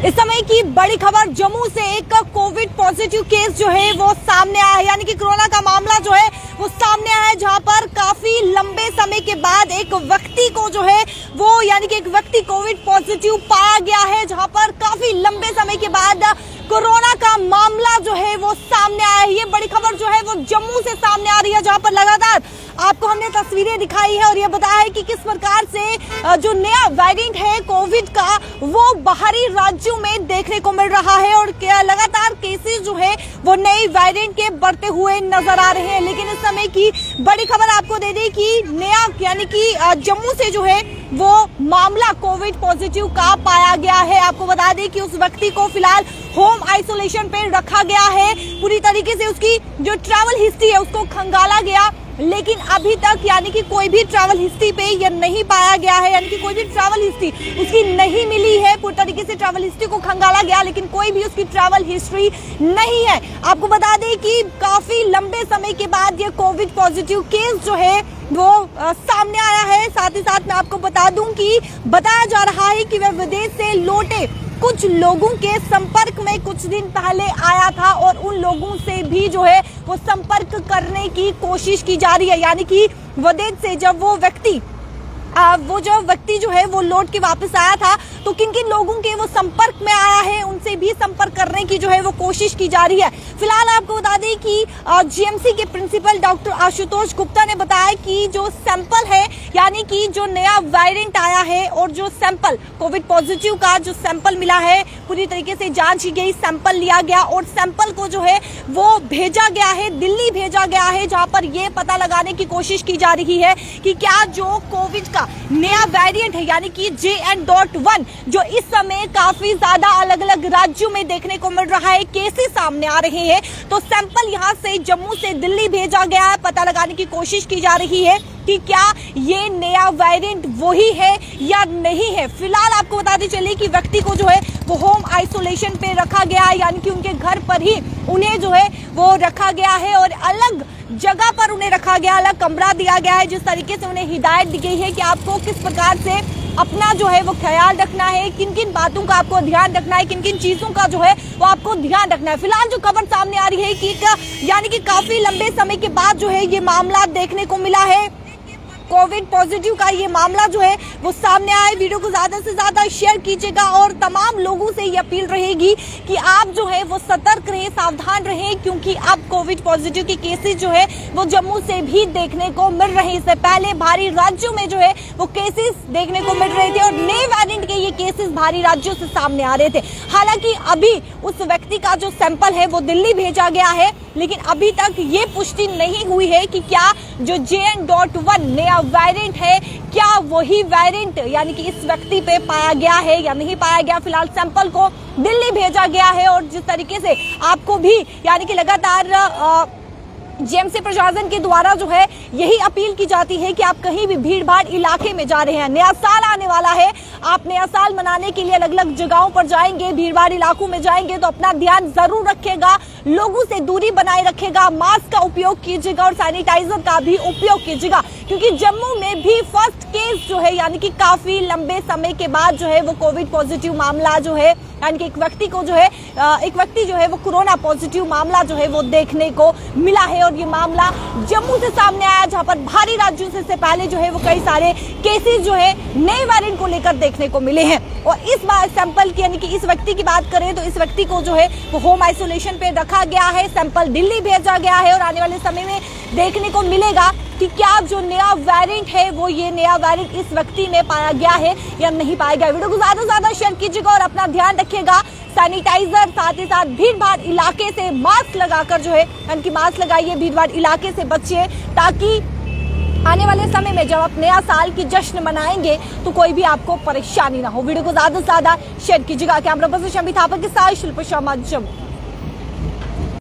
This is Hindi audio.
इस समय की बड़ी खबर, जम्मू से एक कोविड पॉजिटिव केस जो है वो सामने आया है, यानी कि कोरोना का मामला जो है वो सामने आया है, जहां पर काफी लंबे समय के बाद एक व्यक्ति को जो है वो यानी कि एक व्यक्ति कोविड पॉजिटिव पाया गया है, जहां पर काफी लंबे समय के बाद कोरोना का मामला जो है वो सामने आया है। ये बड़ी खबर जो है वो जम्मू से सामने आ रही है, जहां पर लगातार आपको हमने तस्वीरें दिखाई है और ये बताया है कि किस प्रकार से जो नया वेरिएंट है कोविड का वो बाहरी राज्यों में देखने को मिल रहा है और लगातार केसेस जो है वो नए वेरिएंट के बढ़ते हुए नजर आ रहे हैं। लेकिन इस समय की बड़ी खबर आपको दे दें कि नया यानी कि जम्मू से जो है वो मामला कोविड पॉजिटिव का पाया गया है। आपको बता दें कि उस व्यक्ति को फिलहाल होम आइसोलेशन पे रखा गया है। पूरी तरीके से उसकी जो ट्रैवल हिस्ट्री है उसको खंगाला गया, लेकिन अभी तक यानी कि कोई भी ट्रैवल हिस्ट्री पे यह नहीं पाया गया है, यानी कि कोई भी ट्रैवल हिस्ट्री उसकी नहीं मिली है। पूरी तरीके से ट्रैवल हिस्ट्री को खंगाला गया, लेकिन कोई भी उसकी ट्रैवल हिस्ट्री नहीं है। आपको बता दें कि काफी लंबे समय के बाद ये कोविड पॉजिटिव केस जो है वो सामने आया है। साथ ही साथ मैं आपको बता दूं कि बताया जा रहा है कि वह विदेश से लौटे कुछ लोगों के संपर्क में कुछ दिन पहले आया था और उन लोगों से भी जो है वो संपर्क करने की कोशिश की जा रही है। यानी कि विदेश से जब वो व्यक्ति जो है वो लौट के वापस आया था तो किन किन लोगों के वो संपर्क में आया है उनसे भी संपर्क करने की जो है वो कोशिश की जा रही है। फिलहाल आपको बता दें कि जीएमसी के प्रिंसिपल डॉक्टर आशुतोष गुप्ता ने बताया कि जो सैंपल है यानी कि जो नया वेरिएंट आया है और जो सैंपल कोविड पॉजिटिव का जो सैंपल मिला है पूरी तरीके से जांच की गई, सैंपल लिया गया और सैंपल को जो है वो भेजा गया है, दिल्ली भेजा गया है, जहां पर ये पता लगाने की कोशिश की जा रही है कि क्या जो कोविड का नया वेरिएंट है यानी कि JN.1 जो इस समय काफी ज्यादा अलग अलग राज्यों में देखने को मिल रहा है, केसेस सामने आ रहे हैं, तो सैंपल यहां से जम्मू से दिल्ली भेजा गया है। पता लगाने की कोशिश की जा रही है कि क्या ये नया वेरिएंट वही है या नहीं है। फिलहाल आपको बताते चले कि व्यक्ति को जो है वो होम आइसोलेशन पे रखा गया है, यानी कि उनके घर पर ही उन्हें जो है वो रखा गया है और अलग जगह पर उन्हें रखा गया, अलग कमरा दिया गया है। जिस तरीके से उन्हें हिदायत दी गई है कि आपको किस प्रकार से अपना जो है वो ख्याल रखना है, किन किन बातों का आपको ध्यान रखना है, किन किन चीजों का जो है वो आपको ध्यान रखना है। फिलहाल जो खबर सामने आ रही है कि यानी कि काफी लंबे समय के बाद जो है ये मामला देखने को मिला है, कोविड पॉजिटिव का ये मामला जो है वो सामने आए। वीडियो को ज्यादा से ज्यादा शेयर कीजिएगा और तमाम लोगों से ये अपील रहेगी कि आप जो है वो सतर्क रहें, सावधान रहें, क्योंकि अब कोविड पॉजिटिव के केसेस जो है वो जम्मू से भी देखने को मिल रहे हैं। इससे पहले भारी राज्यों में जो है वो केसेस देखने को मिल रहे थे और नए वेरिएंट के ये केसेस भारी राज्यों से सामने आ रहे थे। हालांकि अभी उस व्यक्ति का जो सैंपल है वो दिल्ली भेजा गया है, लेकिन अभी तक ये पुष्टि नहीं हुई है कि क्या जो JN.1 नया वेरिएंट है क्या वही वेरिएंट यानी कि इस व्यक्ति पे पाया गया है या नहीं पाया गया। फिलहाल सैंपल को दिल्ली भेजा गया है और जिस तरीके से आपको भी यानी कि लगातार जीएमसी प्रशासन के द्वारा जो है यही अपील की जाती है कि आप कहीं भी भीड़ भाड़ इलाके में जा रहे हैं, नया साल आने वाला है, आप नया साल मनाने के लिए अलग अलग जगहों पर जाएंगे, भीड़ भाड़ इलाकों में जाएंगे तो अपना ध्यान जरूर रखिएगा, लोगों से दूरी बनाए रखिएगा, मास्क का उपयोग कीजिएगा और सैनिटाइजर का भी उपयोग कीजिएगा, क्योंकि जम्मू में भी फर्स्ट केस जो है यानी कि काफी लंबे समय के बाद जो है वो कोविड पॉजिटिव मामला जो है यानी कि एक व्यक्ति जो है वो कोरोना पॉजिटिव मामला जो है वो देखने को मिला है और ये मामला जम्मू से सामने आया, जहां पर भारी राज्यों से पहले जो है वो कई सारे केसेस जो है नए वेरिएंट को लेकर देखने को मिले हैं। और इस बार सैंपल की यानी कि इस व्यक्ति की बात करें तो इस व्यक्ति को जो है वो होम आइसोलेशन पे रखा गया है, सैंपल दिल्ली भेजा गया है और आने वाले समय में देखने को मिलेगा कि क्या जो नया वेरिएंट है वो ये नया वेरिएंट इस व्यक्ति में पाया गया है या नहीं पाया गया। वीडियो को ज्यादा से ज्यादा शेयर कीजिएगा और अपना ध्यान रखिएगा, सैनिटाइजर साथ ही साथ भीड़ भाड़ इलाके से मास्क लगाकर जो है यानी कि मास्क लगाइए, भीड़ भाड़ इलाके से बचिए, ताकि आने वाले समय में जब आप नया साल की जश्न मनाएंगे तो कोई भी आपको परेशानी ना हो। वीडियो को ज्यादा से ज्यादा शेयर कीजिएगा। कैमरा पर्सन शमी थापा के साथ शिल्पा शर्मा, जम्मू।